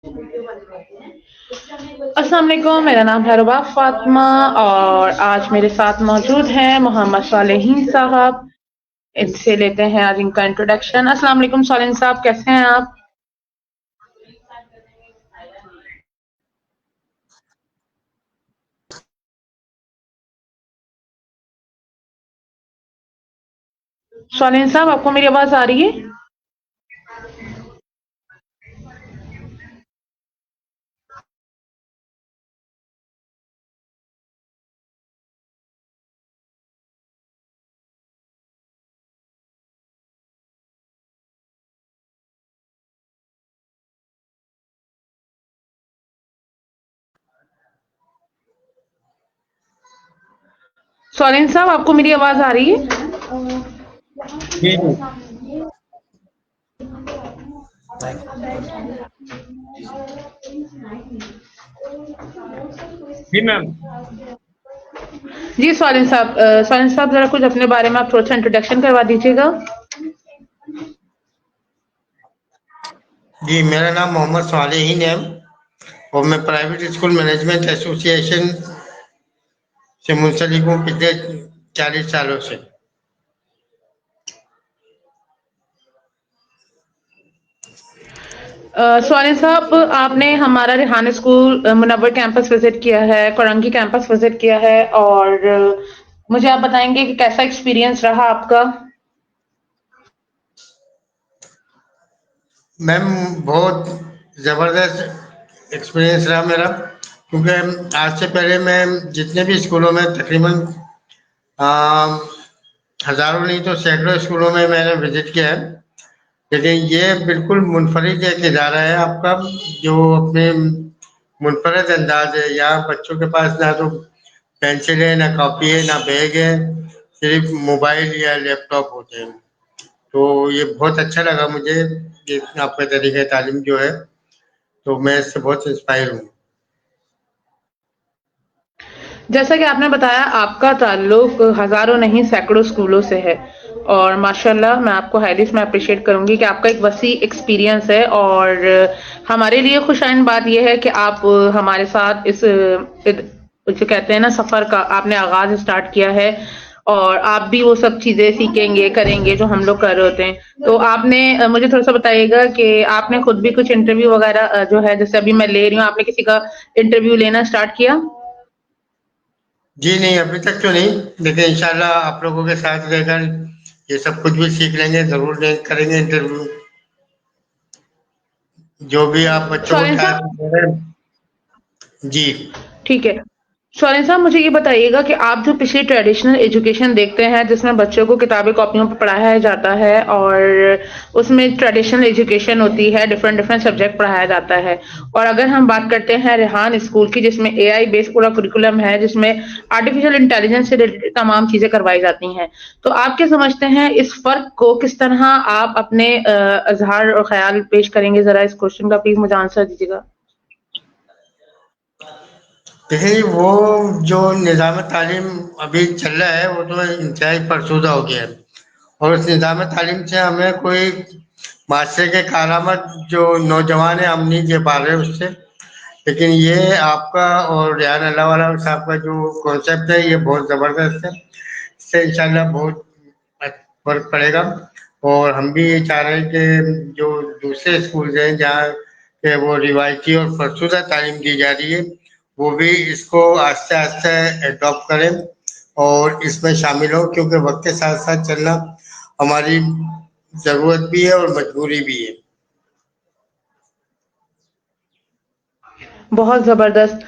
अस्सलाम वालेकुम, मेरा नाम है रुबा फातिमा और आज मेरे साथ मौजूद हैं मोहम्मद सालेहीन साहब। इनसे लेते हैं आज इनका इंट्रोडक्शन। अस्सलाम वालेकुम सालेहीन साहब, कैसे हैं आप? सालेहीन साहब, आपको मेरी आवाज आ रही है? सालेहीन साहब, आपको मेरी आवाज आ रही है? जी जी जी मैम। जी सालेहीन साहब जरा कुछ अपने बारे में आप थोड़ा सा इंट्रोडक्शन करवा दीजिएगा। जी, मेरा नाम मोहम्मद सालेहीन है और मैं प्राइवेट स्कूल मैनेजमेंट एसोसिएशन से मुंसलिक हूँ पिछले 40 सालों से। सालेहीन साहब, आपने हमारा Rihan school Munawwar campus visit किया है, कोरंगी कैंपस विजिट किया है और मुझे आप बताएंगे कि कैसा एक्सपीरियंस रहा आपका? मैम, बहुत ज़बरदस्त एक्सपीरियंस रहा मेरा, क्योंकि आज से पहले मैं जितने भी स्कूलों में तकरीबन आ, हज़ारों नहीं तो सैकड़ों स्कूलों में मैंने विजिट किया है, लेकिन ये बिल्कुल मुनफरिद एक इदारा है आपका, जो अपने मुनफरद अंदाज है। यहाँ बच्चों के पास ना तो पेंसिल है, ना कॉपी है, ना बैग है, सिर्फ मोबाइल या लैपटॉप होते हैं। तो ये बहुत अच्छा लगा मुझे, ये आपका तरीक़ा तालीम जो है, तो मैं इससे बहुत इंस्पायर हूँ। जैसा कि आपने बताया, आपका ताल्लुक हजारों नहीं सैकड़ों स्कूलों से है और माशाल्लाह मैं आपको हाईली इसमें अप्रिशिएट करूंगी कि आपका एक वसी एक्सपीरियंस है और हमारे लिए खुशाइन बात यह है कि आप हमारे साथ इस जो कहते हैं ना सफर का आपने आगाज स्टार्ट किया है और आप भी वो सब चीजें सीखेंगे करेंगे जो हम लोग कर रहे होते हैं। तो आपने मुझे थोड़ा सा बताइएगा कि आपने खुद भी कुछ इंटरव्यू वगैरह जो है जैसे अभी मैं ले रही हूँ, आपने किसी का इंटरव्यू लेना स्टार्ट किया? जी नहीं, अभी तक तो नहीं, लेकिन इंशाल्लाह आप लोगों के साथ रहकर ये सब कुछ भी सीख लेंगे, ज़रूर करेंगे इंटरव्यू। जो भी आप बच्चों को सॉरी टास्क साहब। दे रहे हैं। जी। ठीक है। सॉरी साहब, मुझे ये बताइएगा कि आप जो पिछली ट्रेडिशनल एजुकेशन देखते हैं जिसमें बच्चों को किताबी कॉपियों पर पढ़ाया जाता है और उसमें ट्रेडिशनल एजुकेशन होती है, डिफरेंट डिफरेंट सब्जेक्ट पढ़ाया जाता है, और अगर हम बात करते हैं रेहान स्कूल की जिसमें एआई बेस्ड पूरा करिकुलम है, जिसमें आर्टिफिशियल इंटेलिजेंस से रिलेटेड तमाम चीजें करवाई जाती हैं, तो आप क्या समझते हैं इस फर्क को किस तरह आप अपने अजहार और ख्याल पेश करेंगे? जरा इस क्वेश्चन का प्लीज मुझे आंसर दीजिएगा। देखिए, वो जो निज़ाम तालीम अभी चल रहा है, वो तो इंतहाई फरसुदा हो गया है, और उस निज़ाम तालीम से हमें कोई माशरे के कारामद जो नौजवान है, हम नहीं दे पा रहे उससे। लेकिन ये आपका और रेहान अल्लाहवाला साहब का जो कॉन्सेप्ट है, ये बहुत ज़बरदस्त है। इससे इंशाल्लाह बहुत फ़र्क पड़ेगा, और हम भी ये चाह रहे हैं कि जो दूसरे स्कूल हैं जहाँ पे वो रिवायती और फरसुदा तालीम दी जा रही है, वो भी इसको आस्ते आस्ते एडॉप्ट करें और इसमें शामिल हो, क्योंकि वक्त के साथ साथ चलना हमारी ज़रूरत भी है और मजबूरी भी है। बहुत ज़बरदस्त।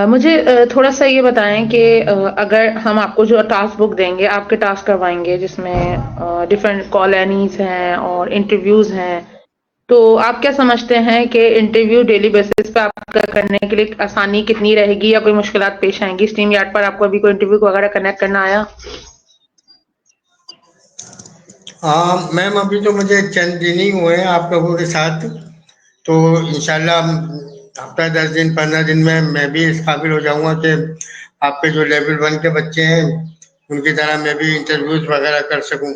मुझे थोड़ा-सा ये बताएँ कि अगर हम आपको जो टास्क बुक देंगे, आपके टास्क करवाएँगे जिसमें डिफरेंट कॉलोनीज़ हैं और इंटरव्यूज़ हैं, तो आप क्या समझते हैं कि इंटरव्यू डेली बेसिस पे आपका करने के लिए आसानी कितनी रहेगी या कोई मुश्किलात पेश आएँगी? स्ट्रीम यार्ड पर आपको अभी कोई इंटरव्यू वगैरह कनेक्ट करना आया? हाँ मैम, अभी तो मुझे चंद दिन ही हुए हैं आप लोगों के साथ, तो इंशाल्लाह हफ्ता 10 दिन 15 दिन में मैं भी इस काबिल हो जाऊंगा कि आपके जो लेवल 1 के बच्चे हैं उनकी तरह मैं भी इंटरव्यूज वगैरह कर सकूं।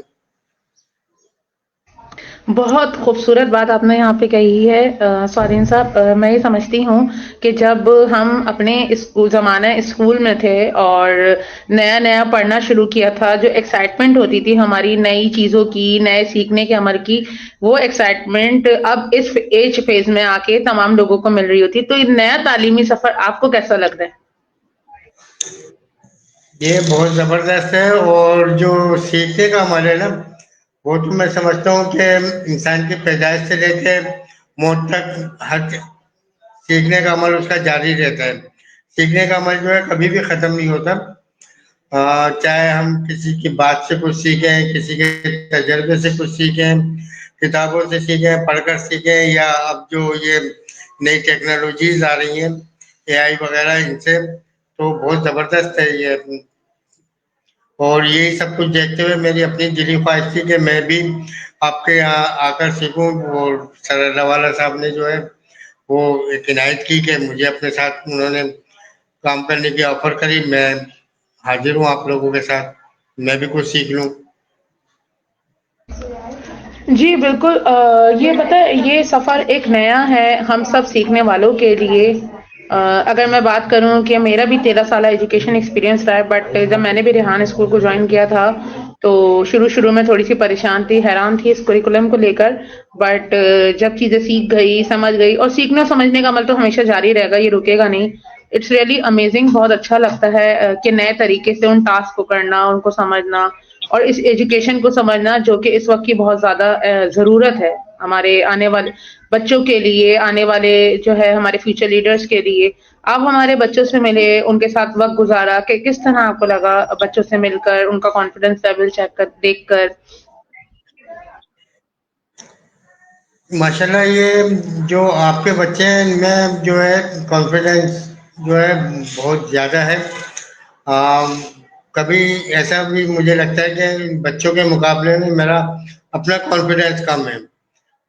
बहुत खूबसूरत बात आपने यहाँ पे कही है स्वाधीन साहब। मैं ये समझती हूँ कि जब हम अपने स्कूल में थे और नया नया पढ़ना शुरू किया था, जो एक्साइटमेंट होती थी हमारी नई चीज़ों की, नए सीखने के अमल की, वो एक्साइटमेंट अब इस एज फेज में आके तमाम लोगों को मिल रही होती है। तो ये नया तालीमी सफ़र आपको कैसा लगता है? ये बहुत जबरदस्त है। और जो सीखने का अमल है ना, वो तो मैं समझता हूँ कि इंसान की पैदाइश से लेके मौत तक हर सीखने का अमल उसका जारी रहता है। सीखने का अमल जो है कभी भी खत्म नहीं होता। चाहे हम किसी की बात से कुछ सीखें, किसी के तजर्बे से कुछ सीखें, किताबों से सीखें, पढ़कर सीखें, या अब जो ये नई टेक्नोलॉजीज आ रही हैं, एआई वगैरह, इनसे तो बहुत ज़बरदस्त है ये। और यही सब कुछ देखते हुए मेरी अपनी दिली ख्वाहिश थी कि मैं भी आपके यहाँ आकर सीखूं। और सर रवाला साहब ने जो है वो एक इनायत की कि मुझे अपने साथ उन्होंने काम करने की ऑफर करी। मैं हाजिर हूँ आप लोगों के साथ, मैं भी कुछ सीख लूँ। जी, बिल्कुल। ये पता है, ये सफ़र एक नया है हम सब सीखने वालों के लिए। अगर मैं बात करूँ कि मेरा भी 13 साल एजुकेशन एक्सपीरियंस रहा है, बट जब मैंने भी रेहान स्कूल को जॉइन किया था, तो शुरू-शुरू में थोड़ी-सी परेशान थी, हैरान थी इस करिकुलम को लेकर। बट जब चीज़ें सीख गई, समझ गई, और सीखने और समझने का अमल तो हमेशा जारी रहेगा, ये रुकेगा नहीं। इट्स रियली अमेज़िंग, बहुत अच्छा लगता है कि नए तरीके से उन टास्क को करना, उनको समझना और इस एजुकेशन को समझना, जो कि इस वक़्त की बहुत ज़्यादा ज़रूरत है हमारे आने वाले बच्चों के लिए, आने वाले जो है हमारे फ्यूचर लीडर्स के लिए। आप हमारे बच्चों से मिले, उनके साथ वक़्त गुज़ारा, कि किस तरह आपको लगा बच्चों से मिलकर, उनका कॉन्फिडेंस लेवल चेक कर देखकर? माशाल्लाह, ये जो आपके बच्चे हैं इनमें जो है कॉन्फिडेंस जो है बहुत ज़्यादा है। अम, कभी ऐसा भी मुझे लगता है कि बच्चों के मुकाबले में मेरा अपना कॉन्फिडेंस कम है।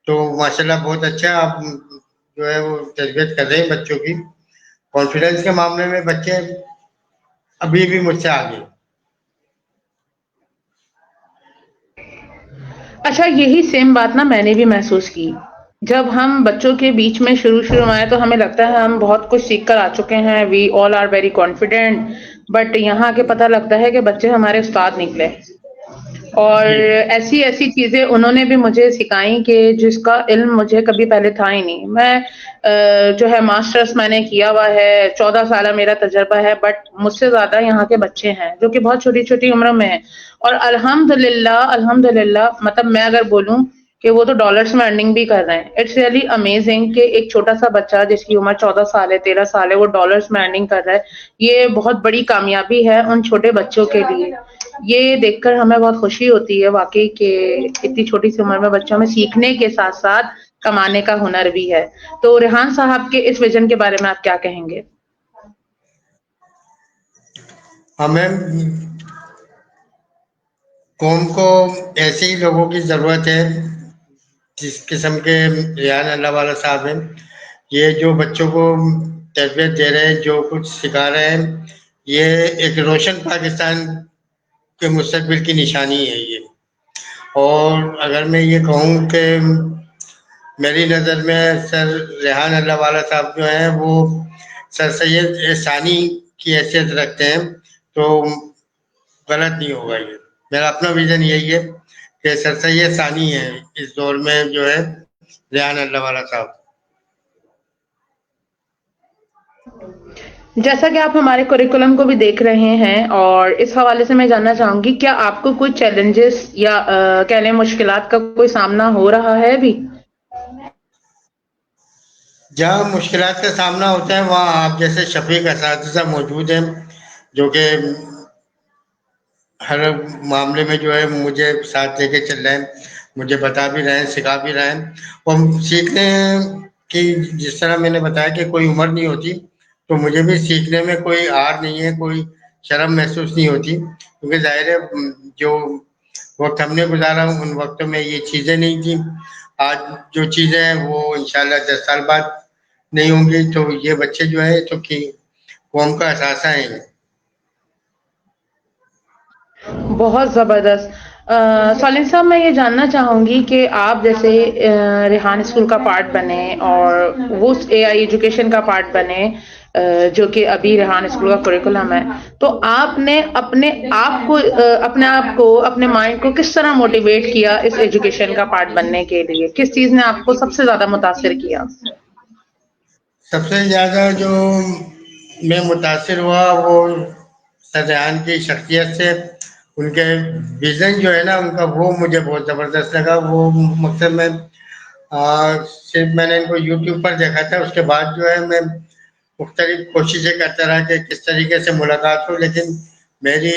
तो माशाल्लाह बहुत अच्छा आप जो है वो तरबियत कर रहे हैं बच्चों की। कॉन्फिडेंस के मामले में बच्चे अभी भी मुझसे आगे। अच्छा, यही सेम बात ना मैंने भी महसूस की। जब हम बच्चों के बीच में शुरू-शुरू में आए, तो हमें लगता है हम बहुत कुछ सीख कर आ चुके हैं, we all are very confident. But यहाँ आके पता लगता है कि बच्चे हमारे उस्ताद निकले। और जी। ऐसी-ऐसी चीज़ें उन्होंने भी मुझे सिखाई कि जिसका इल्म मुझे कभी पहले था ही नहीं। मैं जो है मास्टर्स मैंने किया हुआ है, 14 साल मेरा तजुर्बा है, बट मुझसे ज़्यादा यहाँ के बच्चे हैं, जो कि बहुत छोटी-छोटी उम्र में हैं। और अल्हम्दुलिल्लाह, अल्हम्दुलिल्लाह, मतलब मैं अगर बोलूँ कि वो तो डॉलर्स में अर्निंग भी कर रहे हैं। इट्स रियली अमेज़िंग कि एक छोटा-सा बच्चा जिसकी उम्र 14 साल है, 13 साल है, वो डॉलर्स में अर्निंग कर रहा है। ये बहुत बड़ी कामयाबी है उन छोटे बच्चों के लिए। ये देखकर हमें बहुत खुशी होती है वाक़ई कि इतनी छोटी-सी उम्र में बच्चों में सीखने के साथ-साथ कमाने का हुनर भी है। तो रेहान साहब के इस विज़न के बारे में आप क्या कहेंगे? हमें कौम को ऐसे ही लोगों की ज़रूरत है जिस किस्म के रियान अल्लाह वाला साहब हैं। ये जो बच्चों को तरबियत दे रहे हैं, जो कुछ सिखा रहे हैं, ये एक रोशन पाकिस्तान के मुस्तकबिल की निशानी है ये। और अगर मैं ये कहूँ कि मेरी नज़र में सर रेहान अल्लाह वाला साहब जो हैं वो सर सैयद एहसानी की हैसियत रखते हैं, तो गलत नहीं होगा ये। मेरा अपना विज़न यही है कि सर सैयद सानी है इस दौर में जो है रेहान अल्लाह वाला साहब। जैसा कि आप हमारे करिकुलम को भी देख रहे हैं, और इस हवाले से मैं जानना चाहूँगी, क्या आपको कोई चैलेंजेस या कह लें मुश्किलात का कोई सामना हो रहा है अभी? जहाँ मुश्किलात का सामना होता है वहाँ आप जैसे शफ़ीक असातिज़ा मौजूद हैं, जो कि हर मामले में जो है मुझे साथ लेके चल रहे हैं, मुझे बता भी रहे हैं, सिखा भी रहे हैं। और सीखने की जिस तरह मैंने बताया कि कोई उम्र नहीं होती, तो मुझे भी सीखने में कोई आर नहीं है, कोई शर्म महसूस नहीं होती, क्योंकि ज़ाहिर है जो वक़्त हमने गुज़ारा उन वक़्तों में ये चीज़ें नहीं थी। आज जो चीज़ें हैं वो इंशाअल्लाह 10 साल बाद नहीं होंगी, तो ये बच्चे जो हैं तो कि कौम का असासा हैं। बहुत ज़बरदस्त। सालिन साहब, मैं ये जानना चाहूँगी कि आप जैसे रेहान स्कूल का पार्ट बने और वो एआई एजुकेशन का पार्ट बने, जो कि अभी रेहान स्कूल का करिकुलम है, तो आपने अपने आप को अपने माइंड को किस तरह मोटिवेट किया इस एजुकेशन का पार्ट बनने के लिए? किस चीज़ ने आपको सबसे ज़्यादा मुतासिर किया? सबसे ज़्यादा जो मैं मुतासिर हुआ वो शाहजहां की शख्सियत से, उनके विज़न जो है ना उनका, वो मुझे बहुत ज़बरदस्त लगा। वो मकसद में सिर्फ मैंने इनको यूट्यूब पर देखा था, उसके बाद जो है मैं मुख्तलिफ कोशिशें करता रहा कि किस तरीके से मुलाकात हो, लेकिन मेरी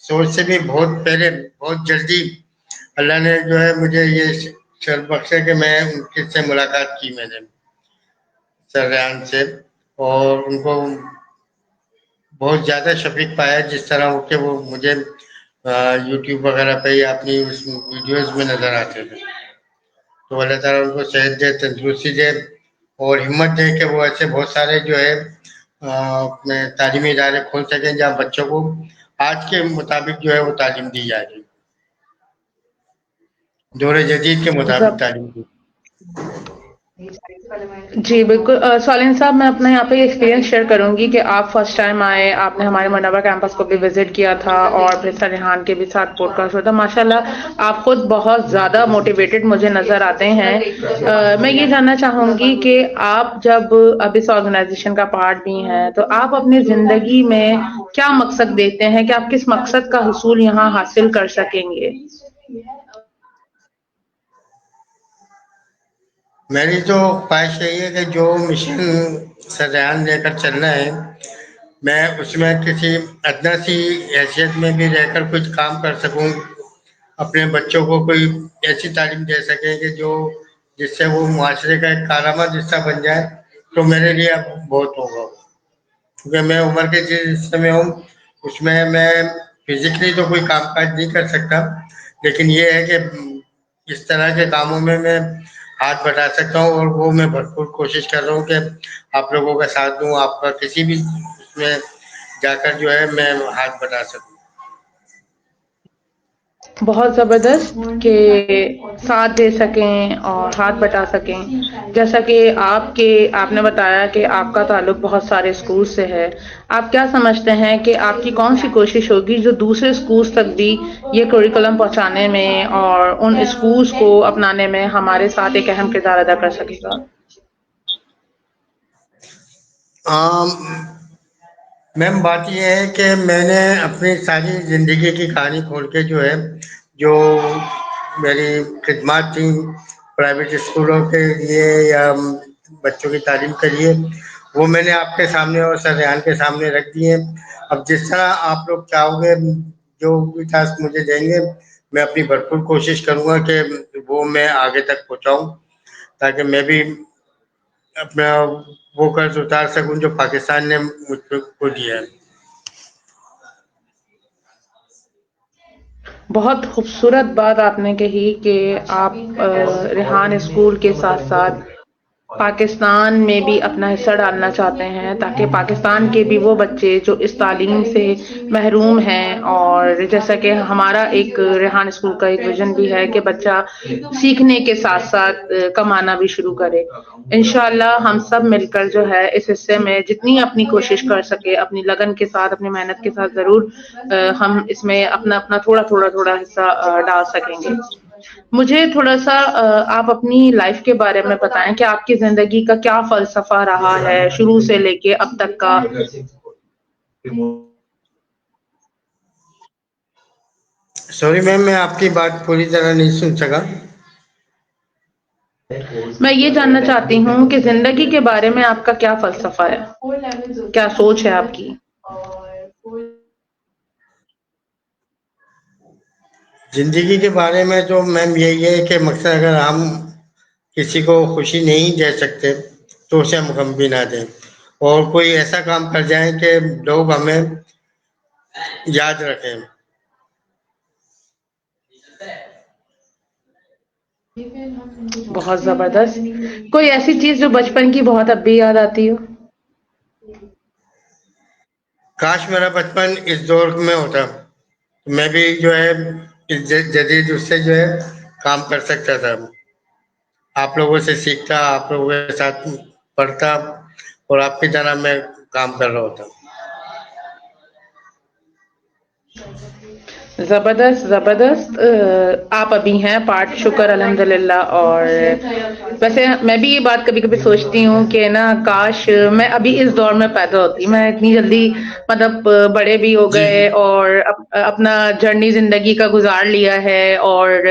सोच से भी बहुत पहले, बहुत जल्दी अल्लाह ने जो है मुझे ये शर्फ बख्शा कि मैं उनके से मुलाकात की मैंने, सर रेहान से। और उनको बहुत ज़्यादा शफ़ीक पाया जिस तरह हो के वो मुझे यूट्यूब वगैरह पे या अपनी उस वीडियोज़ में नज़र आते थे। तो अल्लाह ताला उनको सेहत दे, तंदुरुस्ती दे और हिम्मत दे कि वो ऐसे बहुत सारे जो है अपने तालीमी इदारे खोल सकें जहाँ बच्चों को आज के मुताबिक जो है वो तालीम दी जाएगी, दौर जदीद के मुताबिक जब तालीम दी। जी, बिल्कुल। सालिन साहब, मैं अपना यहाँ पे एक्सपीरियंस शेयर करूँगी कि आप फर्स्ट टाइम आए, आपने हमारे मुनव्वर कैंपस को भी विज़िट किया था और फिर सर रेहान के भी साथ पॉडकास्ट हुआ था। माशाल्लाह, आप खुद बहुत ज़्यादा मोटिवेटेड मुझे नज़र आते हैं। मैं ये जानना चाहूँगी कि आप जब अब इस ऑर्गेनाइज़ेशन का पार्ट भी हैं, तो आप अपनी ज़िंदगी में क्या मकसद देखते हैं कि आप किस मकसद का हुसूल यहाँ हासिल कर सकेंगे? मेरी तो ख्वाहिश यही है कि जो मिशन सर रेहान लेकर चलना है, मैं उसमें किसी अदना सी हैसियत में भी रहकर कुछ काम कर सकूँ, अपने बच्चों को कोई ऐसी तालीम दे सकें कि जो जिससे वो मुआशरे का एक कारआमद हिस्सा बन जाए, तो मेरे लिए अब बहुत होगा। क्योंकि मैं उम्र के जिस हिस्से में हूँ उसमें मैं फिजिकली तो कोई काम काज नहीं कर सकता, लेकिन ये है कि इस तरह के कामों में मैं हाथ बटा सकता हूँ और वो मैं भरपूर कोशिश कर रहा हूँ कि आप लोगों का साथ दूँ, आपका किसी भी उसमें जाकर जो है मैं हाथ बटा सकूँ। बहुत ज़बरदस्त कि साथ दे सकें और हाथ बटा सकें। जैसा कि आपने बताया कि आपका ताल्लुक बहुत सारे स्कूल से है। आप क्या समझते हैं कि आपकी कौन-सी कोशिश होगी जो दूसरे स्कूल्स तक भी ये करिकुलम पहुँचाने में और उन स्कूल्स को अपनाने में हमारे साथ एक अहम किरदार अदा कर सकेगा? आम, मैम बात ये है कि मैंने अपनी सारी ज़िंदगी की कहानी खोल के जो है, जो मेरी खिदमत थी प्राइवेट स्कूलों के लिए या बच्चों की तालीम के लिए, वो मैंने आपके सामने और सर रेहान के सामने रख दिए। अब जिस तरह आप लोग चाहोगे, जो भी टास्क मुझे देंगे, मैं अपनी भरपूर कोशिश करूँगा कि वो मैं आगे तक पहुँचाऊँ, ताकि मैं भी अपना वो कर्ज उतार सकूँ जो पाकिस्तान ने मुझ को दिया है। बहुत खूबसूरत बात आपने कही कि आप रेहान स्कूल के साथ-साथ पाकिस्तान में भी अपना हिस्सा डालना चाहते हैं ताकि पाकिस्तान के भी वो बच्चे जो इस तालीम से महरूम हैं, और जैसा कि हमारा एक रेहान स्कूल का एक विजन भी है कि बच्चा सीखने के साथ साथ कमाना भी शुरू करे। इंशाल्लाह हम सब मिलकर जो है इस हिस्से में जितनी अपनी कोशिश कर सके, अपनी लगन के साथ, अपनी मेहनत के साथ ज़रूर हम इसमें अपना अपना थोड़ा हिस्सा डाल सकेंगे। मुझे थोड़ा-सा आप अपनी लाइफ के बारे में बताएँ कि आपकी ज़िंदगी का क्या फ़लसफ़ा रहा है शुरू से लेके अब तक का? सॉरी मैम, मैं आपकी बात पूरी तरह नहीं सुन सका। मैं ये जानना चाहती हूँ कि ज़िंदगी के बारे में आपका क्या फ़लसफ़ा है? क्या सोच है आपकी? ज़िंदगी के बारे में तो मैम यही है कि मकसद, अगर हम किसी को खुशी नहीं दे सकते तो उसे हम गम भी ना दें, और कोई ऐसा काम कर जाएँ कि लोग हमें याद रखें। बहुत ज़बरदस्त। कोई ऐसी चीज़ जो बचपन की बहुत अब भी याद आती हो? काश मेरा बचपन इस दौर में होता, तो मैं भी जो है जदीद उससे जो है काम कर सकता था, आप लोगों से सीखता, आप लोगों के साथ पढ़ता और आपकी तरह मैं काम कर रहा होता। जबरदस्त जबरदस्त। आप अभी हैं पार्ट, शुक्र अल्हम्दुलिल्लाह। और वैसे मैं भी ये बात कभी कभी सोचती हूँ कि ना काश मैं अभी इस दौर में पैदा होती। मैं इतनी जल्दी मतलब बड़े भी हो जी गए और अपना जर्नी जिंदगी का गुजार लिया है। और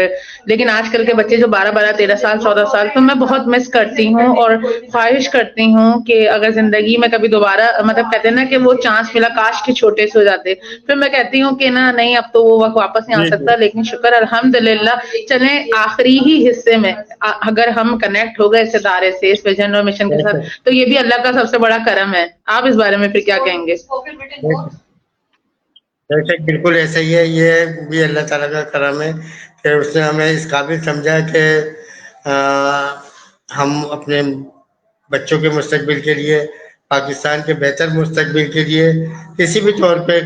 लेकिन आजकल के बच्चे जो 12-12, 13 साल, 14 साल, तो मैं बहुत मिस करती हूँ और ख्वाहिश करती हूँ कि अगर जिंदगी में कभी दोबारा मतलब कहते हैं ना कि वो चांस मिला, काश के छोटे से हो जाते। फिर मैं कहती हूँ कि ना नहीं, अब तो वो वक्त वापस नहीं आ जी जी सकता। लेकिन शुक्र अल्हम्दुलिल्लाह, चले आखिरी ही हिस्से में अगर हम कनेक्ट हो गए इस इदारे से, इस विजन और मिशन के साथ, तो ये भी अल्लाह का सबसे बड़ा करम है। आप इस बारे में फिर क्या कहेंगे? वैसे बिल्कुल ऐसा ही है, ये भी अल्लाह ताला का करम है कि उसने हमें इस काबिल समझा कि आ, हम अपने बच्चों के मुस्तकबिल के लिए, पाकिस्तान के बेहतर मुस्तकबिल के लिए किसी भी तौर पे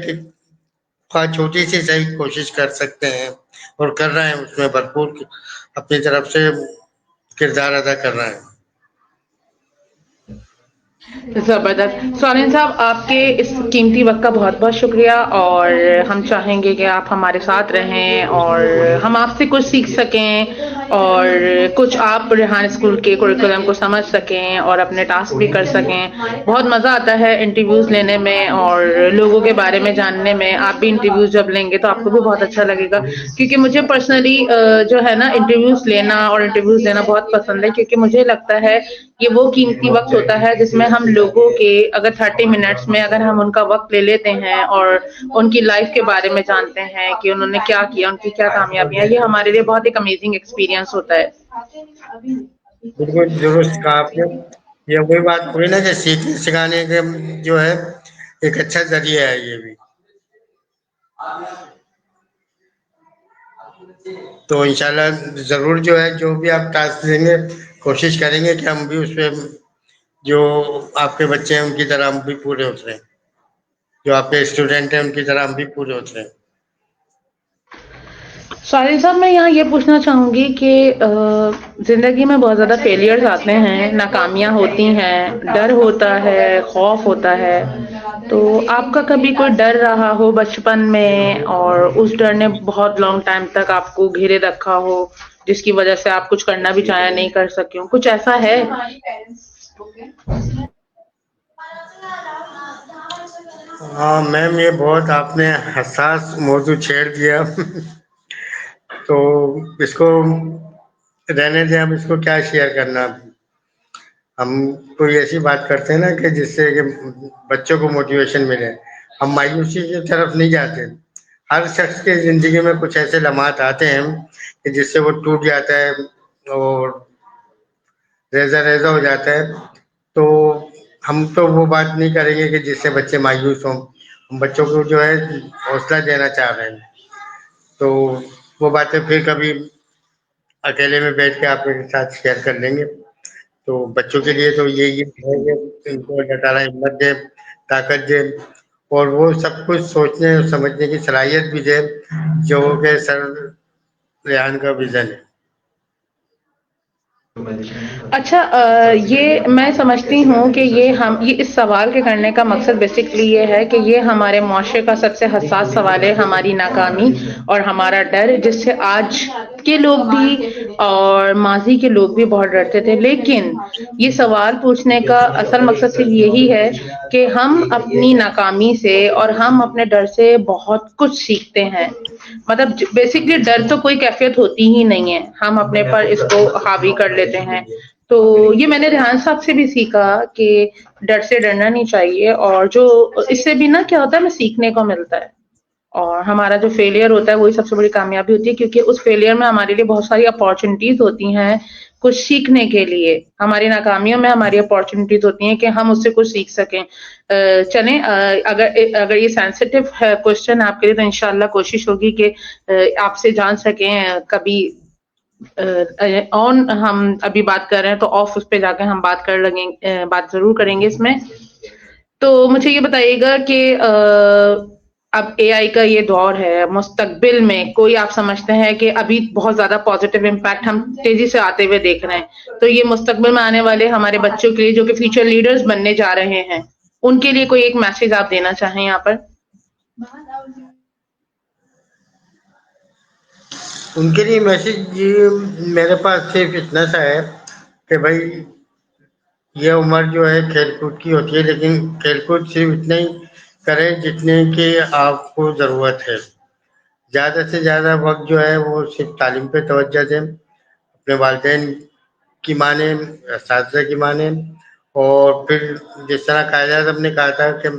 छोटी सी सही कोशिश कर सकते हैं और कर रहे हैं, उसमें भरपूर अपनी तरफ से किरदार अदा कर रहे हैं। जबरदस्त। सोरेन साहब, आपके इस कीमती वक्त का बहुत बहुत शुक्रिया। और हम चाहेंगे कि आप हमारे साथ रहें और हम आपसे कुछ सीख सकें और कुछ आप रेहान स्कूल के कुरिकुलम को समझ सकें और अपने टास्क भी कर सकें। बहुत मज़ा आता है इंटरव्यूज़ लेने में और लोगों के बारे में जानने में। आप भी इंटरव्यूज़ जब लेंगे तो आपको भी बहुत अच्छा लगेगा, क्योंकि मुझे पर्सनली जो है ना इंटरव्यूज़ लेना और इंटरव्यूज़ देना बहुत पसंद है। क्योंकि मुझे लगता है ये वो कीमती वक्त होता है जिसमें हम लोगों के अगर 30 मिनट्स में अगर हम उनका वक्त ले लेते हैं और उनकी लाइफ के बारे में जानते हैं कि उन्होंने क्या किया, उनकी क्या कामयाबियां, ये हमारे लिए बहुत एक अमेजिंग एक्सपीरियंस होता है। बिल्कुल दुरुस्त कहा आपने। ये वही बात हुई ना कि सीखने सिखाने के जो है एक अच्छा जरिया है ये भी। तो इंशाल्लाह जरूर जो है, जो भी आप टास्क देंगे, कोशिश करेंगे कि हम भी उसपे, जो आपके बच्चे हैं उनकी तरह हम भी पूरे उतरे, जो आपके स्टूडेंट हैं उनकी तरह हम भी पूरे उतरे। साहिल साहब, मैं यहाँ ये पूछना चाहूंगी कि जिंदगी में बहुत ज्यादा फेलियर्स आते हैं, नाकामियां होती हैं, डर होता है, खौफ होता है। तो आपका कभी कोई डर रहा हो बचपन में और उस डर ने बहुत लॉन्ग टाइम तक आपको घेरे रखा हो, जिसकी वजह से आप कुछ करना भी चाहे नहीं कर सके हो, कुछ ऐसा है? हाँ मैम, ये बहुत आपने हसास मौजू छेड़ दिया। तो इसको रहने दें, हम इसको क्या शेयर करना। हम कोई ऐसी बात करते हैं ना कि जिससे कि बच्चों को मोटिवेशन मिले। हम मायूसी की तरफ नहीं जाते। हर शख्स के जिंदगी में कुछ ऐसे लम्हात आते हैं कि जिससे वो टूट जाता है और रेजा रेजा हो जाता है। तो हम तो वो बात नहीं करेंगे कि जिससे बच्चे मायूस हों। हम बच्चों को जो है हौसला देना चाह रहे हैं। तो वो बातें फिर कभी अकेले में बैठ के आपके साथ शेयर कर लेंगे। तो बच्चों के लिए तो ये है कि इनको अल्लाह ताला हिम्मत दे, ताकत दे और वो सब कुछ सोचने और समझने की सलाहियत भी दे, जो कि सर रेहान का विजन है। अच्छा, ये मैं समझती हूँ कि ये इस सवाल के करने का मकसद बेसिकली ये है कि ये हमारे मुआशरे का सबसे हसास सवाल है, हमारी नाकामी और हमारा डर, जिससे आज के लोग भी और माजी के लोग भी बहुत डरते थे। लेकिन ये सवाल पूछने का असल मकसद सिर्फ यही है कि हम अपनी नाकामी से और हम अपने डर से बहुत कुछ सीखते हैं। मतलब बेसिकली डर तो कोई कैफियत होती ही नहीं है, हम अपने पर इसको हावी कर लेते हैं। तो ये मैंने रेहान साहब से भी सीखा कि डर से डरना नहीं चाहिए, और जो इससे भी ना क्या होता है, हमें सीखने को मिलता है। और हमारा जो फेलियर होता है वही सबसे बड़ी कामयाबी होती है, क्योंकि उस फेलियर में हमारे लिए बहुत सारी अपॉर्चुनिटीज होती हैं कुछ सीखने के लिए। हमारी नाकामियों में हमारी अपॉर्चुनिटीज होती हैं कि हम उससे कुछ सीख सकें। चलें, अगर अगर ये सेंसिटिव है क्वेश्चन आपके लिए, तो इंशाल्लाह कोशिश होगी कि आपसे जान सकें। कभी ऑन हम अभी बात कर रहे हैं तो ऑफ उस पे जाके हम बात कर लगेंगे, बात जरूर करेंगे इसमें। तो मुझे ये बताइएगा कि اب اے آئی کا یہ دور ہے، مستقبل میں کوئی آپ سمجھتے ہیں کہ ابھی بہت زیادہ پازیٹیو امپیکٹ ہم تیزی سے آتے ہوئے دیکھ رہے ہیں، تو یہ مستقبل میں آنے والے ہمارے بچوں کے لیے جو کہ فیوچر لیڈرز بننے جا رہے ہیں، ان کے لیے کوئی ایک میسج آپ دینا چاہیں یہاں پر؟ ان کے لیے میسج میرے پاس صرف اتنا سا ہے کہ بھائی یہ عمر جو ہے کھیل کود کی ہوتی ہے، لیکن کھیل کود صرف اتنا ہی کریں جتنے کی آپ کو ضرورت ہے. زیادہ سے زیادہ وقت جو ہے وہ صرف تعلیم پہ توجہ دیں، اپنے والدین کی مانیں، اساتذہ کی مانیں، اور پھر جس طرح قائد اعظم نے کہا تھا کہ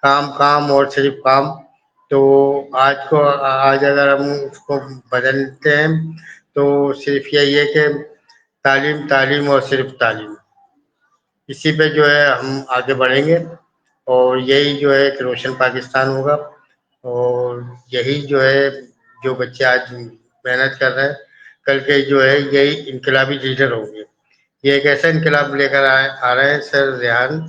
کام کام اور صرف کام، تو آج اگر ہم اس کو بدلتے ہیں تو صرف یہی ہے کہ تعلیم تعلیم اور صرف تعلیم، اسی پہ جو ہے ہم آگے بڑھیں گے، اور یہی جو ہے ایک روشن پاکستان ہوگا. اور یہی جو ہے جو بچے آج محنت کر رہے ہیں کل کے جو ہے یہی انقلابی لیڈر ہوں گے. یہ ایک ایسا انقلاب لے کر آ رہے ہیں سر ریحان،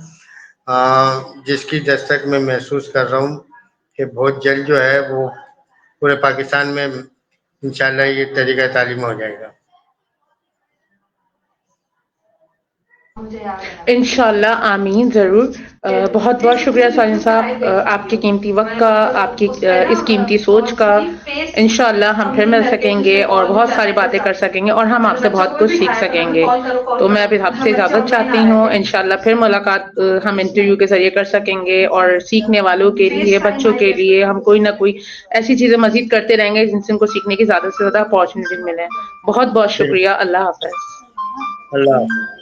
جس کی دستک میں محسوس کر رہا ہوں کہ بہت جلد جو ہے وہ پورے پاکستان میں انشاءاللہ یہ طریقہ تعلیم ہو جائے گا. انشاءاللہ آمین، ضرور. بہت بہت شکریہ سالم صاحب آپ کے قیمتی وقت کا، آپ کی اس قیمتی سوچ کا. انشاءاللہ ہم پھر مل سکیں گے اور بہت ساری باتیں کر سکیں گے، اور ہم آپ سے بہت کچھ سیکھ سکیں گے. تو میں ابھی آپ سے اجازت چاہتی ہوں، انشاءاللہ پھر ملاقات ہم انٹرویو کے ذریعے کر سکیں گے، اور سیکھنے والوں کے لیے، بچوں کے لیے ہم کوئی نہ کوئی ایسی چیزیں مزید کرتے رہیں گے جن سے ان کو سیکھنے کی زیادہ سے زیادہ اپارچونیٹی ملے. بہت بہت شکریہ. اللہ حافظ. اللہ حافظ.